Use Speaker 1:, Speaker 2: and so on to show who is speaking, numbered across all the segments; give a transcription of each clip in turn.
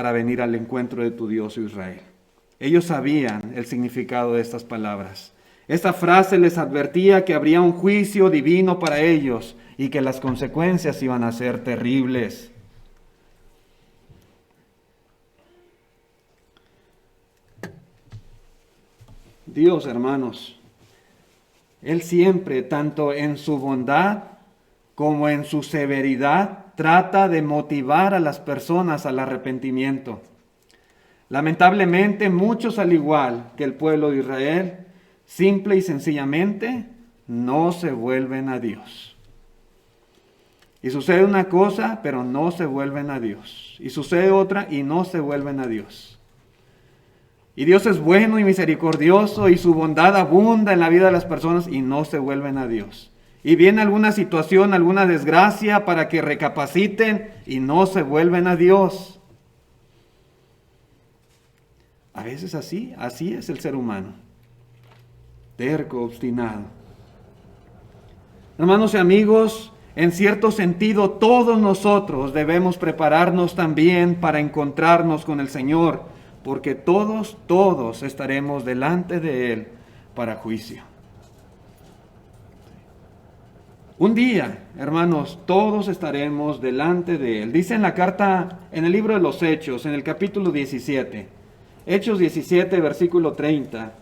Speaker 1: para venir al encuentro de tu Dios, Israel. Ellos sabían el significado de estas palabras. Esta frase les advertía que habría un juicio divino para ellos y que las consecuencias iban a ser terribles. Dios, hermanos, Él siempre, tanto en su bondad como en su severidad, trata de motivar a las personas al arrepentimiento. Lamentablemente, muchos, al igual que el pueblo de Israel, simple y sencillamente no se vuelven a Dios. Y sucede una cosa, pero no se vuelven a Dios. Y sucede otra y no se vuelven a Dios. Y Dios es bueno y misericordioso y su bondad abunda en la vida de las personas y no se vuelven a Dios. Y viene alguna situación, alguna desgracia para que recapaciten y no se vuelven a Dios. A veces así es el ser humano. Terco, obstinado. Hermanos y amigos, en cierto sentido todos nosotros debemos prepararnos también para encontrarnos con el Señor, porque todos estaremos delante de Él para juicio. Un día, hermanos, todos estaremos delante de Él. Dice en la carta, en el libro de los Hechos, en el capítulo 17, Hechos 17, versículo 30,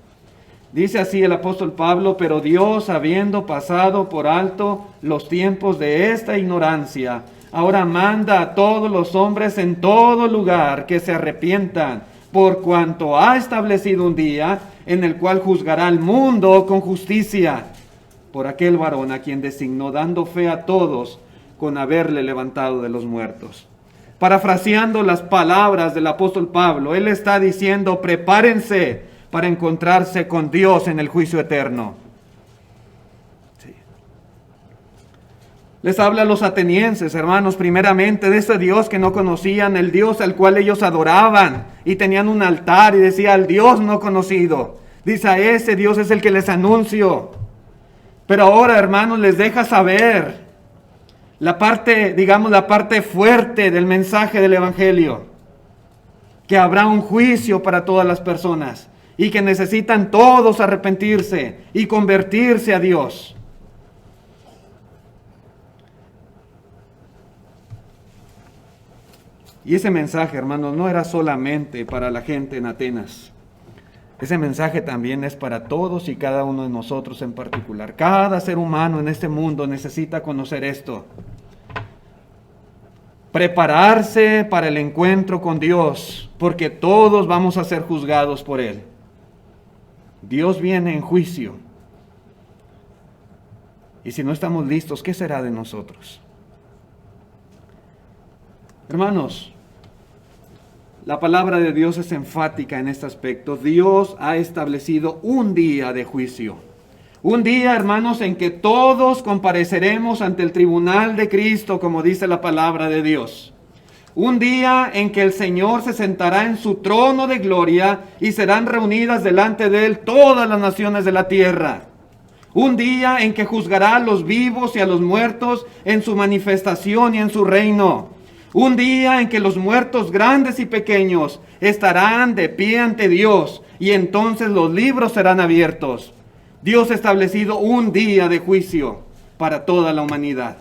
Speaker 1: dice así el apóstol Pablo: pero Dios, habiendo pasado por alto los tiempos de esta ignorancia, ahora manda a todos los hombres en todo lugar que se arrepientan, por cuanto ha establecido un día en el cual juzgará al mundo con justicia, por aquel varón a quien designó, dando fe a todos con haberle levantado de los muertos. Parafraseando las palabras del apóstol Pablo, él está diciendo: prepárense para encontrarse con Dios en el juicio eterno. Sí. Les habla a los atenienses, hermanos, primeramente de ese Dios que no conocían, el Dios al cual ellos adoraban y tenían un altar y decía: al Dios no conocido. Dice: a ese Dios es el que les anuncio. Pero ahora, hermanos, les deja saber la parte, digamos, la parte fuerte del mensaje del Evangelio, que habrá un juicio para todas las personas y que necesitan todos arrepentirse y convertirse a Dios. Y ese mensaje, hermanos, no era solamente para la gente en Atenas. Ese mensaje también es para todos y cada uno de nosotros en particular. Cada ser humano en este mundo necesita conocer esto. Prepararse para el encuentro con Dios, porque todos vamos a ser juzgados por Él. Dios viene en juicio. Y si no estamos listos, ¿qué será de nosotros? Hermanos, la palabra de Dios es enfática en este aspecto. Dios ha establecido un día de juicio. Un día, hermanos, en que todos compareceremos ante el tribunal de Cristo, como dice la palabra de Dios. Un día en que el Señor se sentará en su trono de gloria y serán reunidas delante de Él todas las naciones de la tierra. Un día en que juzgará a los vivos y a los muertos en su manifestación y en su reino. Un día en que los muertos grandes y pequeños estarán de pie ante Dios y entonces los libros serán abiertos. Dios ha establecido un día de juicio para toda la humanidad.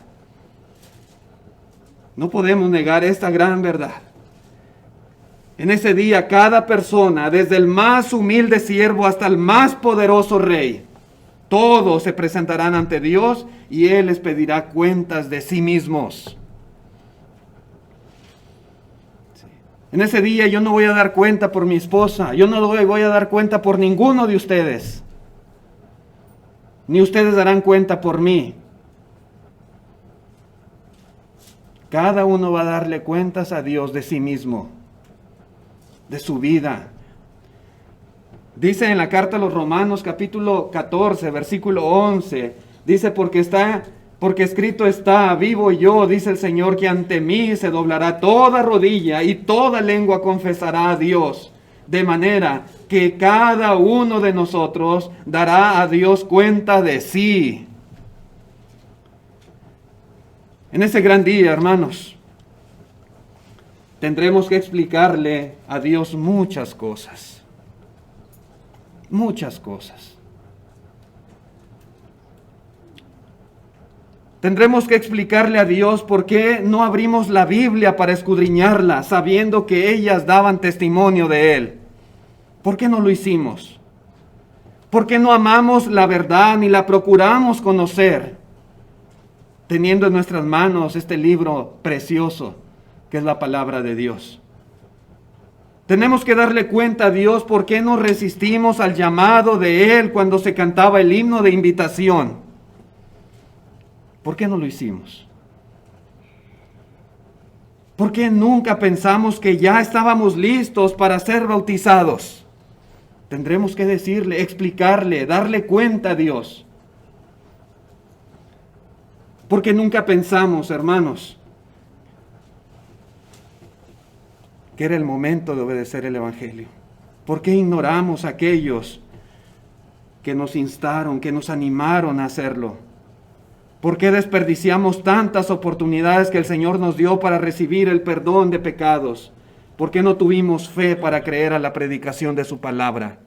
Speaker 1: No podemos negar esta gran verdad. En ese día cada persona, desde el más humilde siervo hasta el más poderoso rey, todos se presentarán ante Dios y Él les pedirá cuentas de sí mismos. En ese día yo no voy a dar cuenta por mi esposa, yo no voy a dar cuenta por ninguno de ustedes, ni ustedes darán cuenta por mí. Cada uno va a darle cuentas a Dios de sí mismo, de su vida. Dice en la carta a los Romanos, capítulo 14, versículo 11, dice: porque escrito está, vivo yo, dice el Señor, que ante mí se doblará toda rodilla y toda lengua confesará a Dios, de manera que cada uno de nosotros dará a Dios cuenta de sí. En ese gran día, hermanos, tendremos que explicarle a Dios muchas cosas. Muchas cosas. Tendremos que explicarle a Dios por qué no abrimos la Biblia para escudriñarla, sabiendo que ellas daban testimonio de Él. ¿Por qué no lo hicimos? ¿Por qué no amamos la verdad ni la procuramos conocer, teniendo en nuestras manos este libro precioso que es la palabra de Dios? Tenemos que darle cuenta a Dios por qué no resistimos al llamado de Él cuando se cantaba el himno de invitación. ¿Por qué no lo hicimos? ¿Por qué nunca pensamos que ya estábamos listos para ser bautizados? Tendremos que decirle, explicarle, darle cuenta a Dios. Porque nunca pensamos, hermanos, que era el momento de obedecer el Evangelio. ¿Por qué ignoramos a aquellos que nos instaron, que nos animaron a hacerlo? ¿Por qué desperdiciamos tantas oportunidades que el Señor nos dio para recibir el perdón de pecados? ¿Por qué no tuvimos fe para creer a la predicación de su palabra?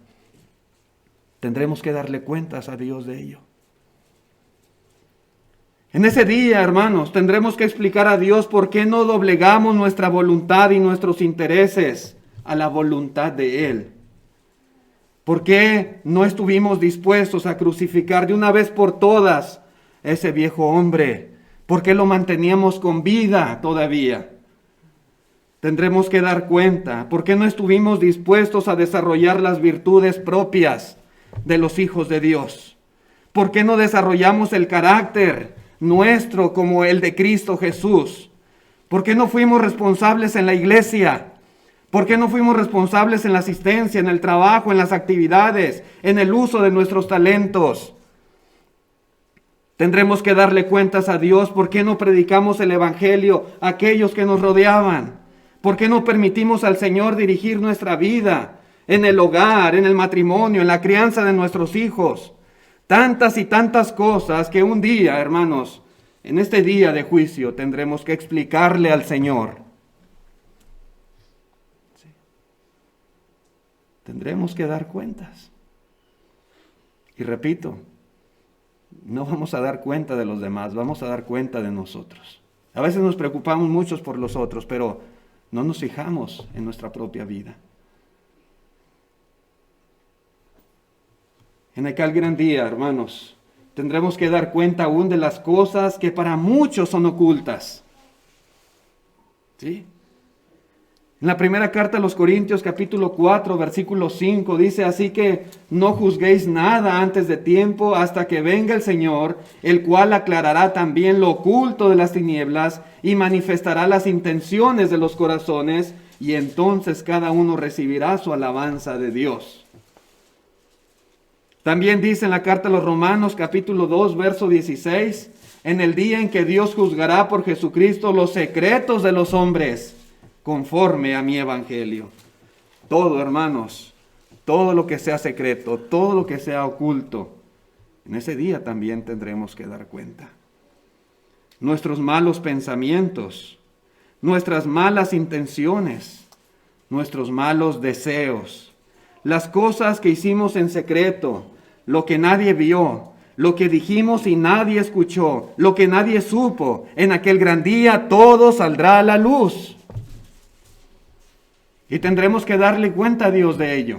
Speaker 1: Tendremos que darle cuentas a Dios de ello. En ese día, hermanos, tendremos que explicar a Dios por qué no doblegamos nuestra voluntad y nuestros intereses a la voluntad de Él. ¿Por qué no estuvimos dispuestos a crucificar de una vez por todas ese viejo hombre? ¿Por qué lo manteníamos con vida todavía? Tendremos que dar cuenta. ¿Por qué no estuvimos dispuestos a desarrollar las virtudes propias de los hijos de Dios? ¿Por qué no desarrollamos el carácter nuestro como el de Cristo Jesús? ¿Por qué no fuimos responsables en la iglesia? ¿Por qué no fuimos responsables en la asistencia, en el trabajo, en las actividades, en el uso de nuestros talentos? Tendremos que darle cuentas a Dios. ¿Por qué no predicamos el Evangelio a aquellos que nos rodeaban? ¿Por qué no permitimos al Señor dirigir nuestra vida en el hogar, en el matrimonio, en la crianza de nuestros hijos? Tantas y tantas cosas que un día, hermanos, en este día de juicio tendremos que explicarle al Señor. Sí. Tendremos que dar cuentas. Y repito, no vamos a dar cuenta de los demás, vamos a dar cuenta de nosotros. A veces nos preocupamos mucho por los otros, pero no nos fijamos en nuestra propia vida. En aquel gran día, hermanos, tendremos que dar cuenta aún de las cosas que para muchos son ocultas. ¿Sí? En la primera carta a los Corintios, capítulo 4, versículo 5, dice: así que no juzguéis nada antes de tiempo hasta que venga el Señor, el cual aclarará también lo oculto de las tinieblas y manifestará las intenciones de los corazones, y entonces cada uno recibirá su alabanza de Dios. También dice en la carta a los Romanos, capítulo 2, verso 16, en el día en que Dios juzgará por Jesucristo los secretos de los hombres, conforme a mi evangelio. Todo, hermanos, todo lo que sea secreto, todo lo que sea oculto, en ese día también tendremos que dar cuenta. Nuestros malos pensamientos, nuestras malas intenciones, nuestros malos deseos, las cosas que hicimos en secreto, lo que nadie vio, lo que dijimos y nadie escuchó, lo que nadie supo, en aquel gran día todo saldrá a la luz. Y tendremos que darle cuenta a Dios de ello.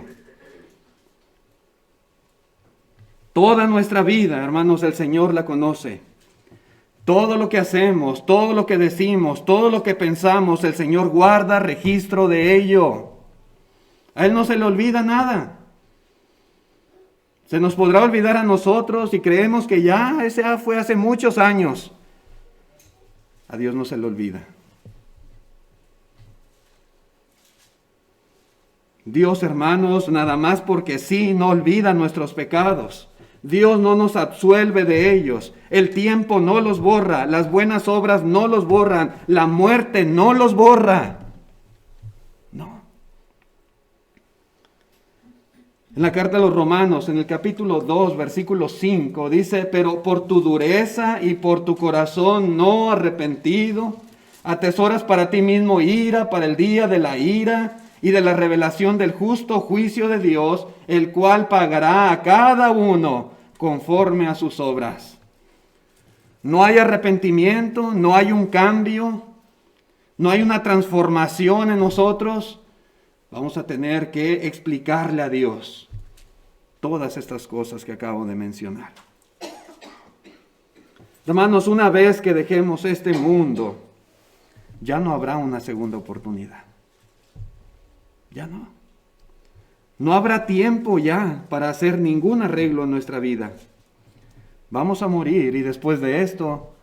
Speaker 1: Toda nuestra vida, hermanos, el Señor la conoce. Todo lo que hacemos, todo lo que decimos, todo lo que pensamos, el Señor guarda registro de ello. A Él no se le olvida nada. Se nos podrá olvidar a nosotros y creemos que ya ese fue hace muchos años. A Dios no se le olvida. Dios, hermanos, nada más porque sí, no olvida nuestros pecados. Dios no nos absuelve de ellos. El tiempo no los borra. Las buenas obras no los borran. La muerte no los borra. No. En la carta a los Romanos, en el capítulo 2, versículo 5, dice: pero por tu dureza y por tu corazón no arrepentido, Atesoras para ti mismo ira para el día de la ira y de la revelación del justo juicio de Dios, el cual pagará a cada uno conforme a sus obras. No hay arrepentimiento, no hay un cambio, no hay una transformación en nosotros. Vamos a tener que explicarle a Dios todas estas cosas que acabo de mencionar. Hermanos, una vez que dejemos este mundo, ya no habrá una segunda oportunidad. Ya no. No habrá tiempo ya para hacer ningún arreglo en nuestra vida. Vamos a morir y después de esto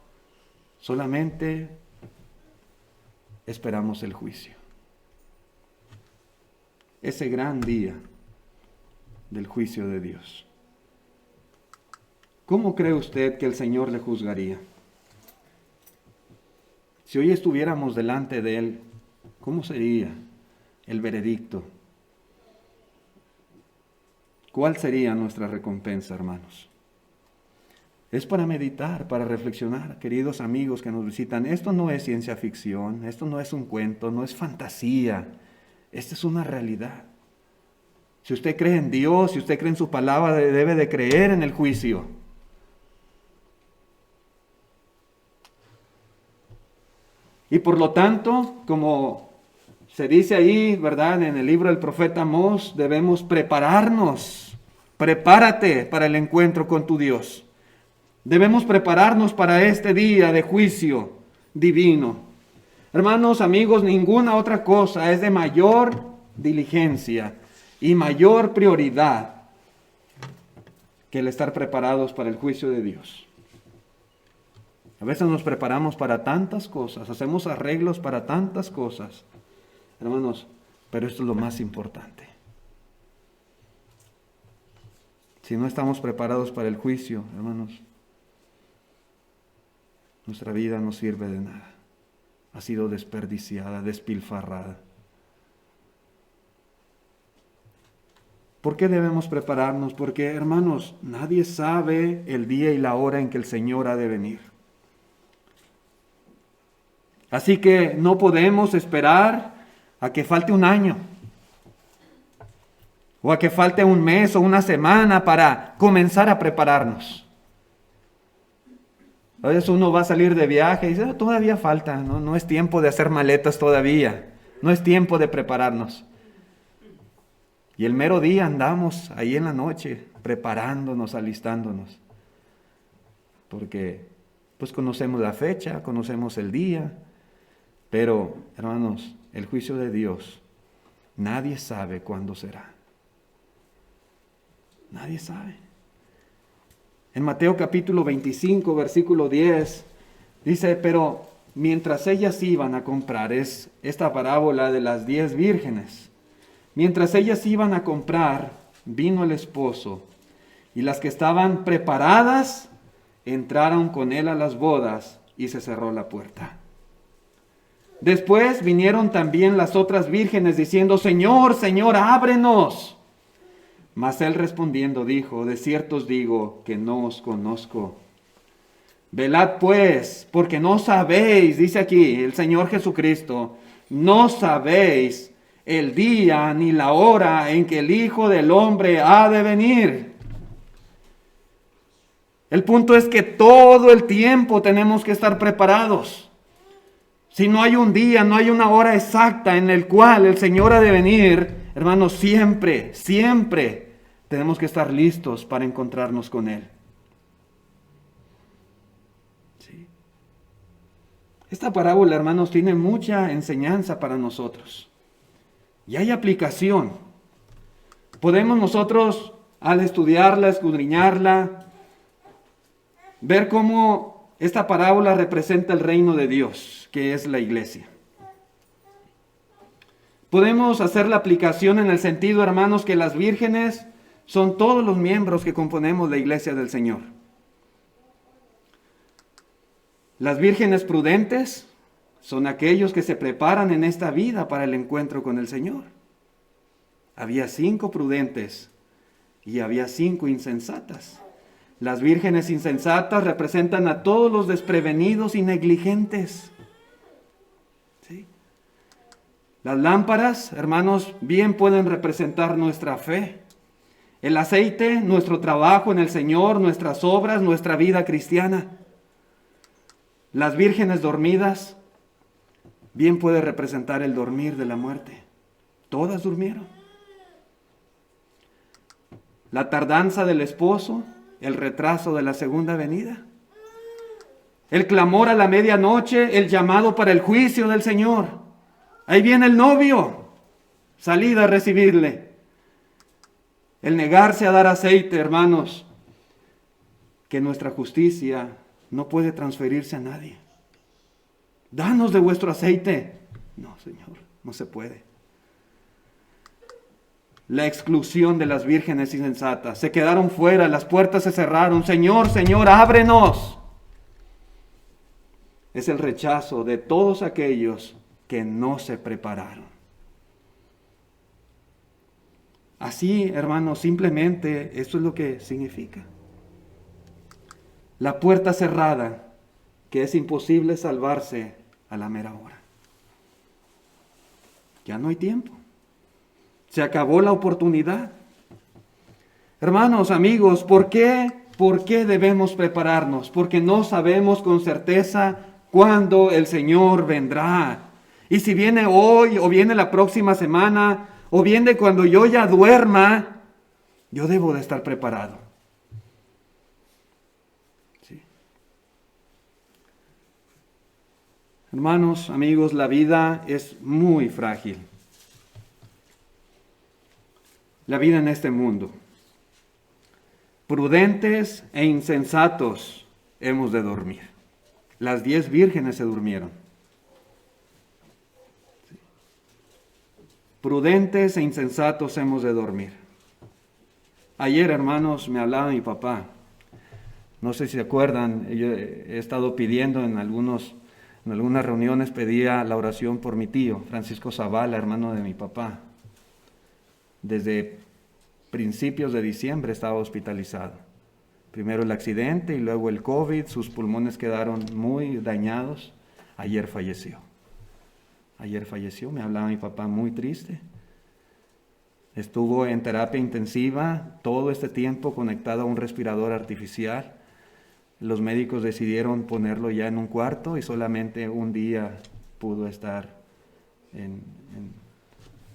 Speaker 1: solamente esperamos el juicio. Ese gran día del juicio de Dios. ¿Cómo cree usted que el Señor le juzgaría? Si hoy estuviéramos delante de Él, ¿cómo sería el veredicto? ¿Cuál sería nuestra recompensa, hermanos? Es para meditar, para reflexionar, queridos amigos que nos visitan. Esto no es ciencia ficción, esto no es un cuento, no es fantasía. Esta es una realidad. Si usted cree en Dios, si usted cree en su palabra, debe de creer en el juicio. Y por lo tanto, como se dice ahí, ¿verdad? En el libro del profeta Amós, debemos prepararnos. Prepárate para el encuentro con tu Dios. Debemos prepararnos para este día de juicio divino. Hermanos, amigos, ninguna otra cosa es de mayor diligencia y mayor prioridad que el estar preparados para el juicio de Dios. A veces nos preparamos para tantas cosas, hacemos arreglos para tantas cosas, hermanos, pero esto es lo más importante. Si no estamos preparados para el juicio, hermanos, nuestra vida no sirve de nada. Ha sido desperdiciada, despilfarrada. ¿Por qué debemos prepararnos? Porque, hermanos, nadie sabe el día y la hora en que el Señor ha de venir. Así que no podemos esperar a que falte un año, o a que falte un mes o una semana para comenzar a prepararnos. A veces uno va a salir de viaje y dice, todavía falta, no es tiempo de hacer maletas todavía, no es tiempo de prepararnos. Y el mero día andamos ahí en la noche preparándonos, alistándonos. Porque pues conocemos la fecha, conocemos el día, pero hermanos, el juicio de Dios, nadie sabe cuándo será. Nadie sabe. En Mateo capítulo 25, versículo 10, dice, pero mientras ellas iban a comprar, es esta parábola de las 10 vírgenes. Mientras ellas iban a comprar, vino el esposo, y las que estaban preparadas entraron con él a las bodas, y se cerró la puerta. Después vinieron también las otras vírgenes diciendo, Señor, Señor, ábrenos. Mas él respondiendo dijo, de cierto os digo que no os conozco. Velad pues, porque no sabéis, dice aquí el Señor Jesucristo, no sabéis el día ni la hora en que el Hijo del Hombre ha de venir. El punto es que todo el tiempo tenemos que estar preparados. Si no hay un día, no hay una hora exacta en el cual el Señor ha de venir, hermanos, siempre tenemos que estar listos para encontrarnos con Él. Sí. Esta parábola, hermanos, tiene mucha enseñanza para nosotros. Y hay aplicación. Podemos nosotros, al estudiarla, escudriñarla, ver cómo esta parábola representa el reino de Dios, que es la iglesia. Podemos hacer la aplicación en el sentido, hermanos, que las vírgenes son todos los miembros que componemos la iglesia del Señor. Las vírgenes prudentes son aquellos que se preparan en esta vida para el encuentro con el Señor. Había 5 prudentes y había 5 insensatas. Las vírgenes insensatas representan a todos los desprevenidos y negligentes. Las lámparas, hermanos, bien pueden representar nuestra fe. El aceite, nuestro trabajo en el Señor, nuestras obras, nuestra vida cristiana. Las vírgenes dormidas, bien puede representar el dormir de la muerte. Todas durmieron. La tardanza del esposo, el retraso de la segunda venida. El clamor a la medianoche, el llamado para el juicio del Señor. Ahí viene el novio, salida a recibirle. El negarse a dar aceite, hermanos, que nuestra justicia no puede transferirse a nadie. Danos de vuestro aceite. No, Señor, no se puede. La exclusión de las vírgenes insensatas. Se quedaron fuera, las puertas se cerraron. Señor, Señor, ábrenos. Es el rechazo de todos aquellos que no se prepararon. Así, hermanos, simplemente eso es lo que significa. La puerta cerrada, que es imposible salvarse a la mera hora. Ya no hay tiempo. Se acabó la oportunidad. Hermanos, amigos, ¿por qué debemos prepararnos? Porque no sabemos con certeza cuándo el Señor vendrá. Y si viene hoy, o viene la próxima semana, o viene cuando yo ya duerma, yo debo de estar preparado. Sí. Hermanos, amigos, la vida es muy frágil. La vida en este mundo. Prudentes e insensatos hemos de dormir. Las 10 vírgenes se durmieron. Prudentes e insensatos hemos de dormir. Ayer, hermanos, me hablaba mi papá. No sé si se acuerdan, yo he estado pidiendo en algunas reuniones, pedía la oración por mi tío, Francisco Zavala, hermano de mi papá. Desde principios de diciembre estaba hospitalizado. Primero el accidente y luego el COVID, sus pulmones quedaron muy dañados. Ayer falleció, me hablaba mi papá muy triste. Estuvo en terapia intensiva todo este tiempo conectado a un respirador artificial. Los médicos decidieron ponerlo ya en un cuarto y solamente un día pudo estar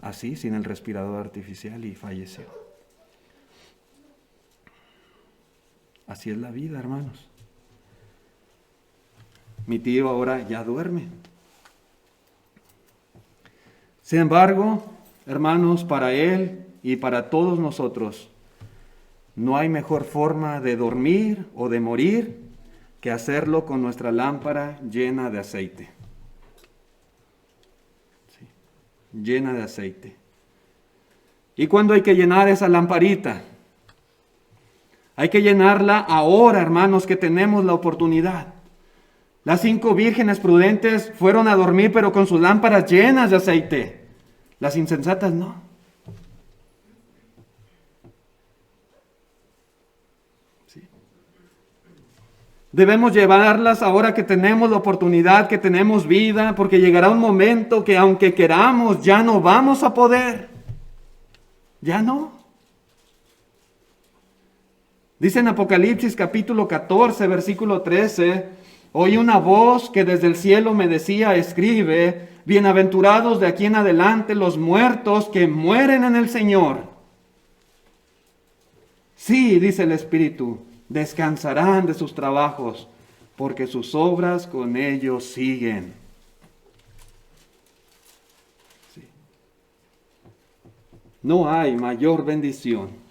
Speaker 1: así, sin el respirador artificial, y falleció. Así es la vida, hermanos. Mi tío ahora ya duerme. Sin embargo, hermanos, para él y para todos nosotros, no hay mejor forma de dormir o de morir que hacerlo con nuestra lámpara llena de aceite. Sí, llena de aceite. ¿Y cuándo hay que llenar esa lamparita? Hay que llenarla ahora, hermanos, que tenemos la oportunidad. Las 5 vírgenes prudentes fueron a dormir, pero con sus lámparas llenas de aceite. Las insensatas no. Sí. Debemos llevarlas ahora que tenemos la oportunidad, que tenemos vida, porque llegará un momento que aunque queramos, ya no vamos a poder. Ya no. Dice en Apocalipsis capítulo 14, versículo 13, oí una voz que desde el cielo me decía, escribe, bienaventurados de aquí en adelante los muertos que mueren en el Señor. Sí, dice el Espíritu, descansarán de sus trabajos, porque sus obras con ellos siguen. Sí. No hay mayor bendición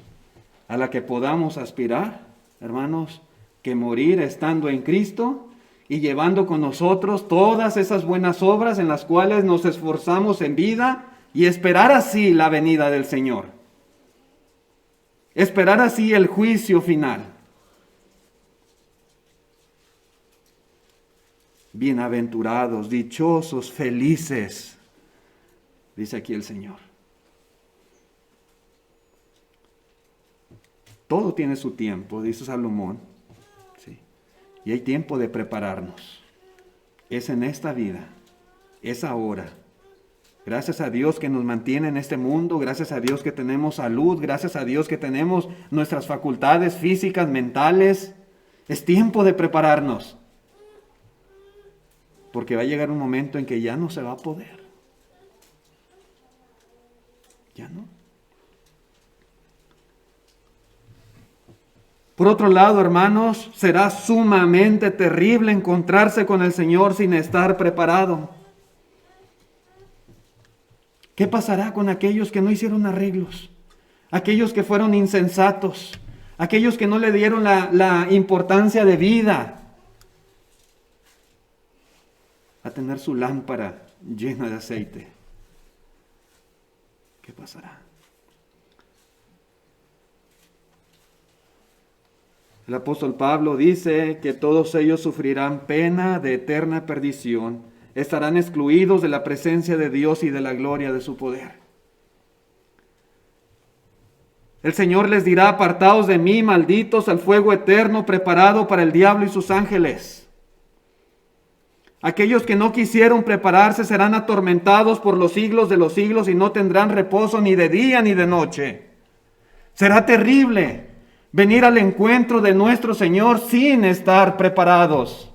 Speaker 1: a la que podamos aspirar, hermanos, que morir estando en Cristo y llevando con nosotros todas esas buenas obras en las cuales nos esforzamos en vida y esperar así la venida del Señor. Esperar así el juicio final. Bienaventurados, dichosos, felices, dice aquí el Señor. Todo tiene su tiempo, dice Salomón. Sí. Y hay tiempo de prepararnos. Es en esta vida, es ahora. Gracias a Dios que nos mantiene en este mundo, gracias a Dios que tenemos salud, gracias a Dios que tenemos nuestras facultades físicas, mentales. Es tiempo de prepararnos, porque va a llegar un momento en que ya no se va a poder. Ya no. Por otro lado, hermanos, será sumamente terrible encontrarse con el Señor sin estar preparado. ¿Qué pasará con aquellos que no hicieron arreglos? Aquellos que fueron insensatos, aquellos que no le dieron la importancia de vida a tener su lámpara llena de aceite. ¿Qué pasará? El apóstol Pablo dice que todos ellos sufrirán pena de eterna perdición, estarán excluidos de la presencia de Dios y de la gloria de su poder. El Señor les dirá: apartaos de mí, malditos, al fuego eterno preparado para el diablo y sus ángeles. Aquellos que no quisieron prepararse serán atormentados por los siglos de los siglos y no tendrán reposo ni de día ni de noche. Será terrible venir al encuentro de nuestro Señor sin estar preparados.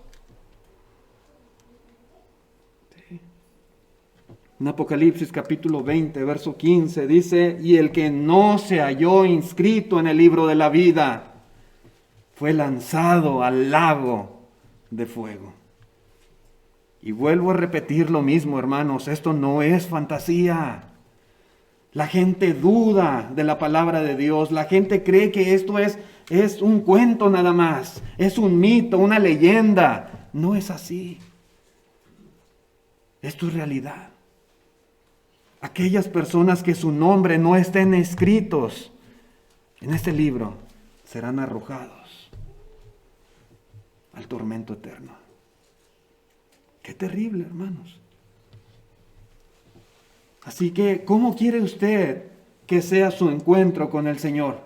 Speaker 1: En Apocalipsis capítulo 20, verso 15 dice: y el que no se halló inscrito en el libro de la vida fue lanzado al lago de fuego. Y vuelvo a repetir lo mismo, hermanos, esto no es fantasía. La gente duda de la palabra de Dios, la gente cree que esto es un cuento nada más, es un mito, una leyenda. No es así. Esto es realidad. Aquellas personas que su nombre no estén escritos en este libro serán arrojados al tormento eterno. Qué terrible, hermanos. Así que, ¿cómo quiere usted que sea su encuentro con el Señor?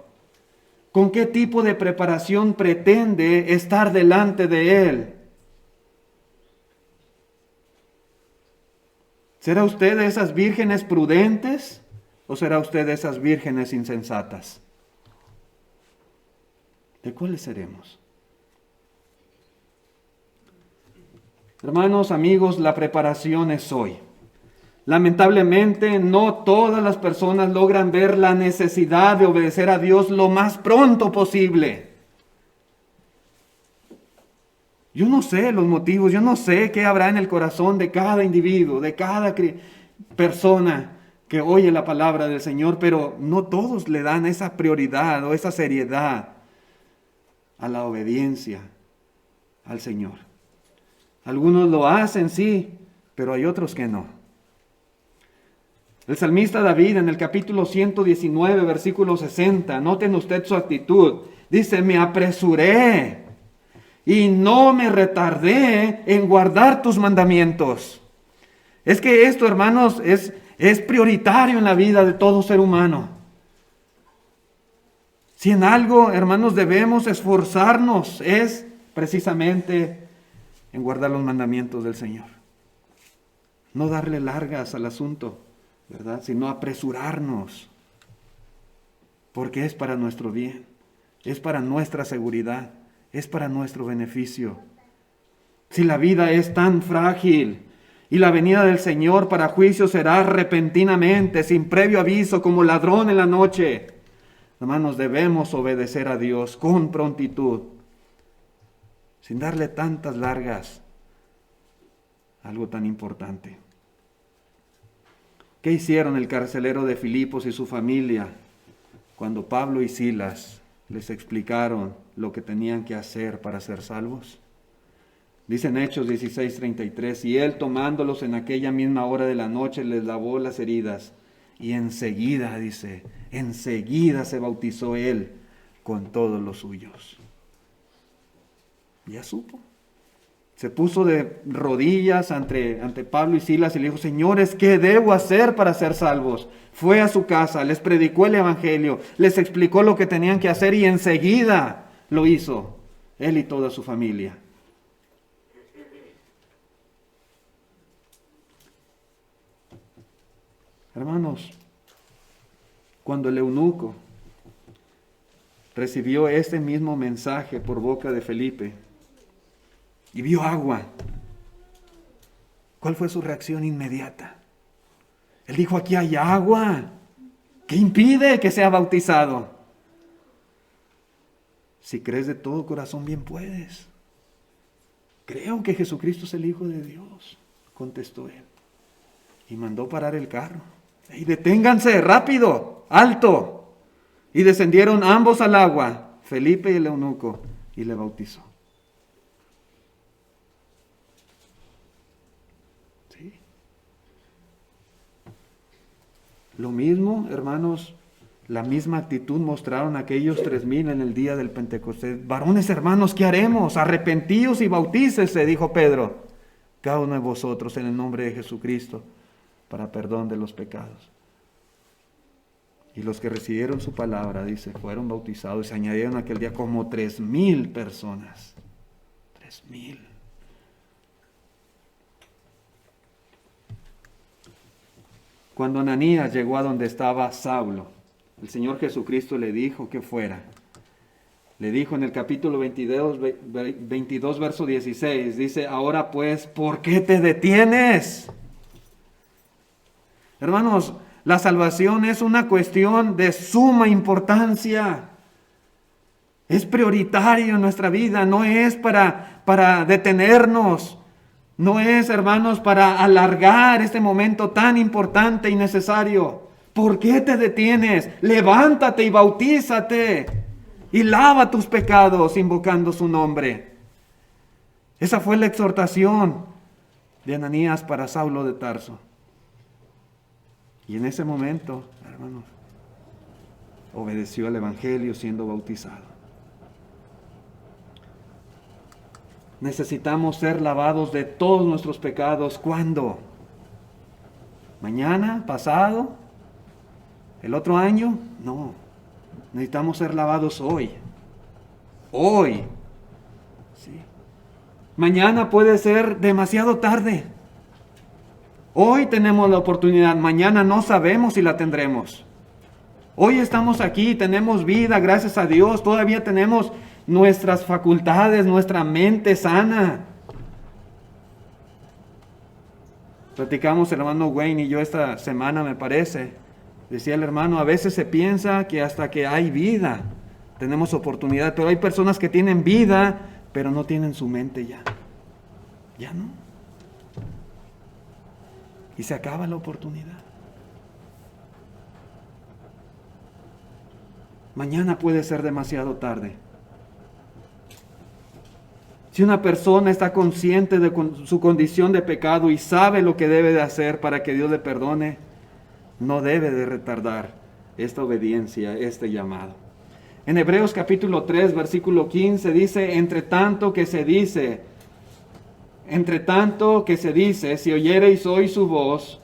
Speaker 1: ¿Con qué tipo de preparación pretende estar delante de Él? ¿Será usted de esas vírgenes prudentes o será usted de esas vírgenes insensatas? ¿De cuáles seremos? Hermanos, amigos, la preparación es hoy. Lamentablemente, no todas las personas logran ver la necesidad de obedecer a Dios lo más pronto posible. Yo no sé los motivos, yo no sé qué habrá en el corazón de cada individuo, de cada persona que oye la palabra del Señor, pero no todos le dan esa prioridad o esa seriedad a la obediencia al Señor. Algunos lo hacen, sí, pero hay otros que no. El salmista David en el capítulo 119, versículo 60, noten usted su actitud, dice: me apresuré y no me retardé en guardar tus mandamientos. Es que esto, hermanos, es prioritario en la vida de todo ser humano. Si en algo, hermanos, debemos esforzarnos, es precisamente en guardar los mandamientos del Señor. No darle largas al asunto, ¿verdad? Sino apresurarnos, porque es para nuestro bien, es para nuestra seguridad, es para nuestro beneficio. Si la vida es tan frágil y la venida del Señor para juicio será repentinamente, sin previo aviso, como ladrón en la noche, hermanos, debemos obedecer a Dios con prontitud, sin darle tantas largas a algo tan importante. ¿Qué hicieron el carcelero de Filipos y su familia cuando Pablo y Silas les explicaron lo que tenían que hacer para ser salvos? Dice en Hechos 16:33, y él, tomándolos en aquella misma hora de la noche, les lavó las heridas, y enseguida, dice, enseguida se bautizó él con todos los suyos. Ya supo. Se puso de rodillas ante Pablo y Silas y le dijo: señores, ¿qué debo hacer para ser salvos? Fue a su casa, les predicó el evangelio, les explicó lo que tenían que hacer y enseguida lo hizo, él y toda su familia. Hermanos, cuando el eunuco recibió este mismo mensaje por boca de Felipe y vio agua, ¿cuál fue su reacción inmediata? Él dijo, aquí hay agua. ¿Qué impide que sea bautizado? Si crees de todo corazón, bien puedes. Creo que Jesucristo es el Hijo de Dios, contestó él. Y mandó parar el carro. ¡Ey, deténganse, rápido, alto! Y descendieron ambos al agua, Felipe y el eunuco, y le bautizó. ¿Sí? Lo mismo, hermanos, la misma actitud mostraron aquellos 3,000 en el día del Pentecostés. Varones hermanos, ¿qué haremos? Arrepentíos y bautícese, dijo Pedro, cada uno de vosotros en el nombre de Jesucristo, para perdón de los pecados. Y los que recibieron su palabra, dice, fueron bautizados y se añadieron aquel día como 3,000 personas. 3,000. Cuando Ananías llegó a donde estaba Saulo, el Señor Jesucristo le dijo que fuera. Le dijo en el capítulo 22, verso 16, dice, ahora pues, ¿por qué te detienes? Hermanos, la salvación es una cuestión de suma importancia. Es prioritario en nuestra vida, no es para detenernos. No es, hermanos, para alargar este momento tan importante y necesario. ¿Por qué te detienes? Levántate y bautízate y lava tus pecados invocando su nombre. Esa fue la exhortación de Ananías para Saulo de Tarso. Y en ese momento, hermanos, obedeció al Evangelio siendo bautizado. Necesitamos ser lavados de todos nuestros pecados. ¿Cuándo? ¿Mañana? ¿Pasado? ¿El otro año? No. Necesitamos ser lavados hoy. Hoy. Sí. Mañana puede ser demasiado tarde. Hoy tenemos la oportunidad. Mañana no sabemos si la tendremos. Hoy estamos aquí, tenemos vida, gracias a Dios. Todavía tenemos nuestras facultades, nuestra mente sana. Platicamos el hermano Wayne y yo esta semana, me parece. Decía el hermano, a veces se piensa que hasta que hay vida tenemos oportunidad, pero hay personas que tienen vida, pero no tienen su mente ya. Ya no. Y se acaba la oportunidad. Mañana puede ser demasiado tarde. Si una persona está consciente de su condición de pecado y sabe lo que debe de hacer para que Dios le perdone, no debe de retardar esta obediencia, este llamado. En Hebreos capítulo 3, versículo 15 dice, entre tanto que se dice, si oyereis hoy su voz,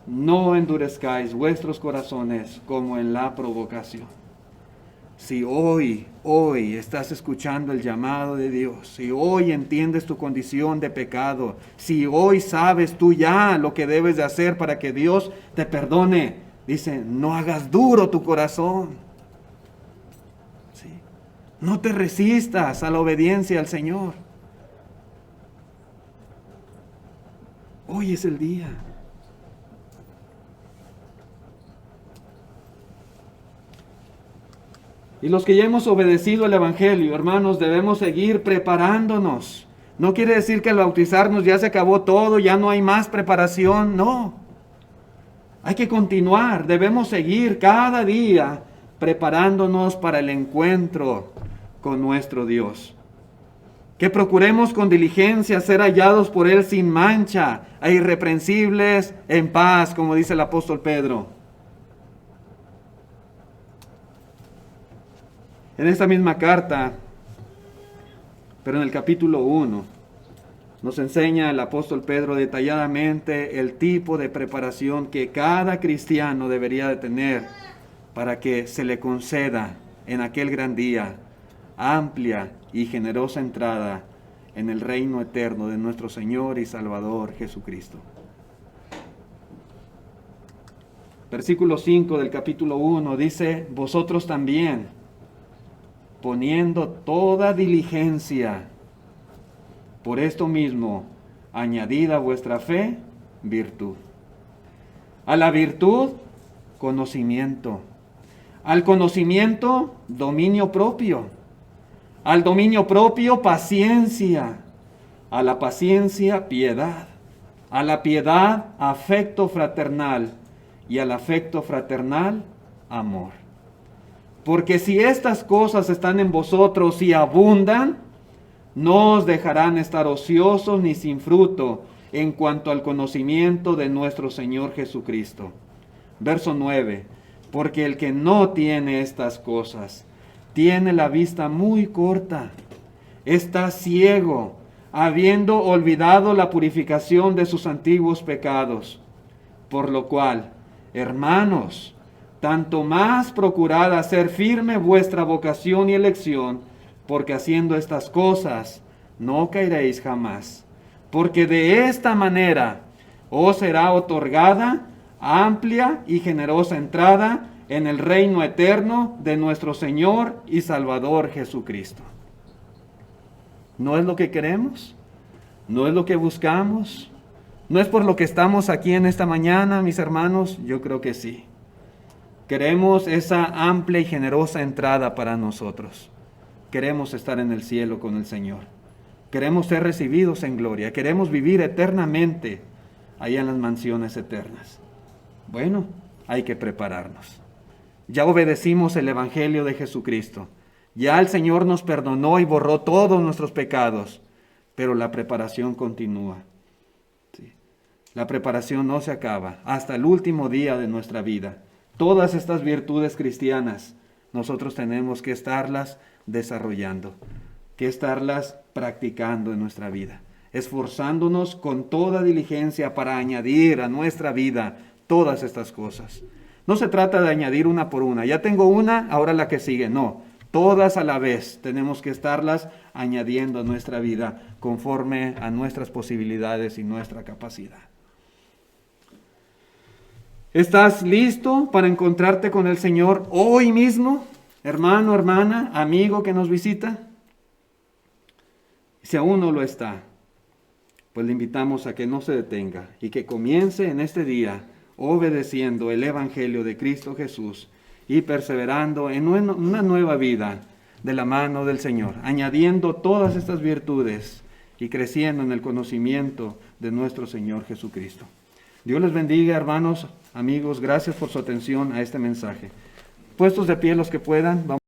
Speaker 1: no endurezcáis vuestros corazones como en la provocación. Si hoy estás escuchando el llamado de Dios, si hoy entiendes tu condición de pecado, si hoy sabes tú ya lo que debes de hacer para que Dios te perdone, dice, no hagas duro tu corazón. ¿Sí? No te resistas a la obediencia al Señor. Hoy es el día. Y los que ya hemos obedecido el Evangelio, hermanos, debemos seguir preparándonos. No quiere decir que al bautizarnos ya se acabó todo, ya no hay más preparación, no. Hay que continuar, debemos seguir cada día preparándonos para el encuentro con nuestro Dios. Que procuremos con diligencia ser hallados por Él sin mancha e irreprensibles en paz, como dice el apóstol Pedro. En esta misma carta, pero en el capítulo 1, nos enseña el apóstol Pedro detalladamente el tipo de preparación que cada cristiano debería de tener para que se le conceda en aquel gran día amplia y generosa entrada en el reino eterno de nuestro Señor y Salvador Jesucristo. Versículo 5 del capítulo 1 dice, vosotros también, poniendo toda diligencia, por esto mismo, añadid a vuestra fe virtud. A la virtud, conocimiento. Al conocimiento, dominio propio. Al dominio propio, paciencia. A la paciencia, piedad. A la piedad, afecto fraternal. Y al afecto fraternal, amor. Porque si estas cosas están en vosotros y abundan, no os dejarán estar ociosos ni sin fruto en cuanto al conocimiento de nuestro Señor Jesucristo. Verso 9. Porque el que no tiene estas cosas, tiene la vista muy corta, está ciego, habiendo olvidado la purificación de sus antiguos pecados. Por lo cual, hermanos, tanto más procurad hacer firme vuestra vocación y elección, porque haciendo estas cosas no caeréis jamás. Porque de esta manera os será otorgada amplia y generosa entrada en el reino eterno de nuestro Señor y Salvador Jesucristo. ¿No es lo que queremos? ¿No es lo que buscamos? ¿No es por lo que estamos aquí en esta mañana, mis hermanos? Yo creo que sí. Queremos esa amplia y generosa entrada para nosotros. Queremos estar en el cielo con el Señor. Queremos ser recibidos en gloria. Queremos vivir eternamente allá en las mansiones eternas. Bueno, hay que prepararnos. Ya obedecimos el Evangelio de Jesucristo. Ya el Señor nos perdonó y borró todos nuestros pecados. Pero la preparación continúa. Sí. La preparación no se acaba hasta el último día de nuestra vida. Todas estas virtudes cristianas, nosotros tenemos que estarlas desarrollando, que estarlas practicando en nuestra vida, esforzándonos con toda diligencia para añadir a nuestra vida todas estas cosas. No se trata de añadir una por una. Ya tengo una, ahora la que sigue. No, todas a la vez tenemos que estarlas añadiendo a nuestra vida conforme a nuestras posibilidades y nuestra capacidad. ¿Estás listo para encontrarte con el Señor hoy mismo, hermano, hermana, amigo que nos visita? Si aún no lo está, pues le invitamos a que no se detenga y que comience en este día obedeciendo el Evangelio de Cristo Jesús y perseverando en una nueva vida de la mano del Señor, añadiendo todas estas virtudes y creciendo en el conocimiento de nuestro Señor Jesucristo. Dios les bendiga, hermanos, amigos, gracias por su atención a este mensaje. Puestos de pie los que puedan, vamos.